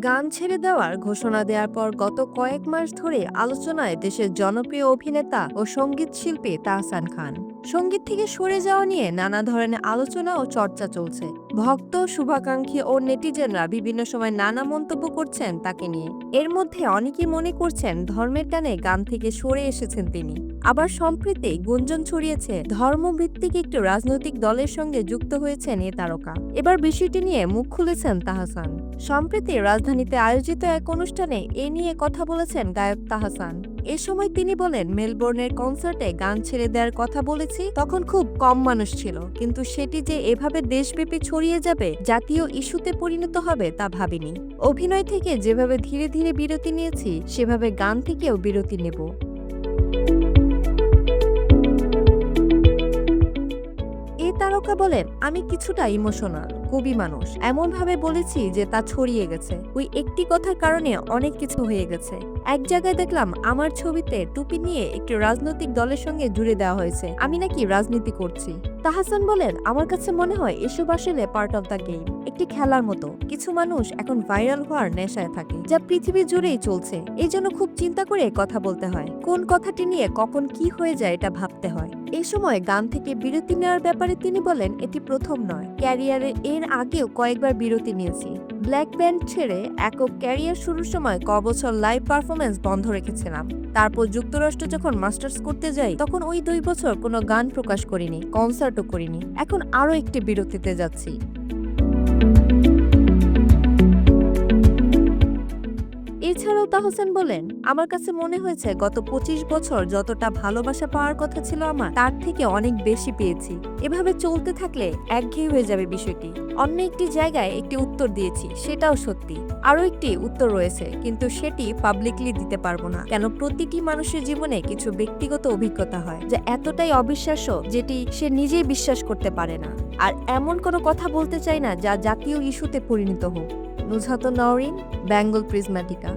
গান ছেড়ে দেওয়ার ঘোষণা দেওয়ার পর গত কয়েক মাস ধরে আলোচনায় দেশের জনপ্রিয় অভিনেতা ও সঙ্গীত শিল্পী তাহসান খান। সঙ্গীত থেকে সরে যাওয়া নিয়ে নানা ধরনের আলোচনা ও চর্চা চলছে। ভক্ত, শুভাকাঙ্ক্ষী ও নেটিজেনরা বিভিন্ন সময় নানা মন্তব্য করছেন তাকে নিয়ে। এর মধ্যে অনেকেই মনে করছেন ধর্মের টানে গান থেকে সরে এসেছেন তিনি। আবার সম্প্রতি গুঞ্জন ছড়িয়েছে ধর্মভিত্তিক একটি রাজনৈতিক দলের সঙ্গে যুক্ত হয়েছেন এ তারকা। এবার বিষয়টি নিয়ে মুখ খুলেছেন তাহসান। সম্প্রতি রাজধানীতে আয়োজিত এক অনুষ্ঠানে এ নিয়ে কথা বলেছেন গায়ক তাহসান। এ সময় তিনি বলেন, মেলবোর্নের কনসার্টে গান ছেড়ে দেওয়ার কথা বলেছি, তখন খুব কম মানুষ ছিল, কিন্তু সেটি যে এভাবে দেশব্যাপী ছড়িয়ে যাবে, জাতীয় ইস্যুতে পরিণত হবে তা ভাবিনি। অভিনয় থেকে যেভাবে ধীরে ধীরে বিরতি নিয়েছি, সেভাবে গান থেকেও বিরতি নেব। এই তারকা বলেন, আমি কিছুটা ইমোশনাল, কবি মানুষ, এমন ভাবে বলেছি যে তা ছড়িয়ে গেছে। ওই একটি কথার কারণে অনেক কিছু হয়ে গেছে। এক জায়গায় দেখলাম আমার ছবিতে টুপি নিয়ে একটি রাজনৈতিক দলের সঙ্গে জুড়ে দেওয়া হয়েছে, আমি নাকি রাজনীতি করছি। তাহসান বলেন, আমার কাছে মনে হয় এসব আসলে পার্ট অফ দ্য গেম, একটি খেলার মতো। কিছু মানুষ এখন ভাইরাল হওয়ার নেশায় থাকে, যা পৃথিবী জুড়েই চলছে। এই জন্য খুব চিন্তা করে কথা বলতে হয়, কোন কথাটি নিয়ে কখন কি হয়ে যায় এটা ভাবতে হয়। এই সময় গান থেকে বিরতি নেওয়ার ব্যাপারে তিনি বলেন, এটি প্রথম নয়, ক্যারিয়ারে এর আগেও কয়েকবার বিরতি নিয়েছি। ব্ল্যাক ব্যান্ড ছেড়ে একক ক্যারিয়ার শুরুর সময় বছর লাইভ পারফরমেন্স বন্ধ রেখেছিলাম। তারপর যুক্তরাষ্ট্র যখন মাস্টার্স করতে যাই, তখন ওই 2 বছর কোনো গান প্রকাশ করিনি, কনসার্টও করিনি। এখন আরও একটি বিরতিতে যাচ্ছি। এছাড়াও তাহসান বলেন, আমার কাছে মনে হয়েছে গত 25 বছর যতটা ভালোবাসা পাওয়ার কথা ছিল আমার, তার থেকে অনেক বেশি পেয়েছি। এভাবে চলতে থাকলে একঘেয়ে হয়ে যাবে বিষয়টি। অন্য একটি জায়গায় একটি উত্তর দিয়েছি, সেটাও সত্যি। আরও একটি উত্তর রয়েছে, কিন্তু সেটি পাবলিকলি দিতে পারবো না, কেন প্রতিটি মানুষের জীবনে কিছু ব্যক্তিগত অভিজ্ঞতা হয় যা এতটাই অবিশ্বাস্য যেটি সে নিজেই বিশ্বাস করতে পারে না। আর এমন কোনো কথা বলতে চাই না যা জাতীয় ইস্যুতে পরিণত হোক। নুজহাতুন নওরিন, বেঙ্গল প্রিজম্যাটিকা।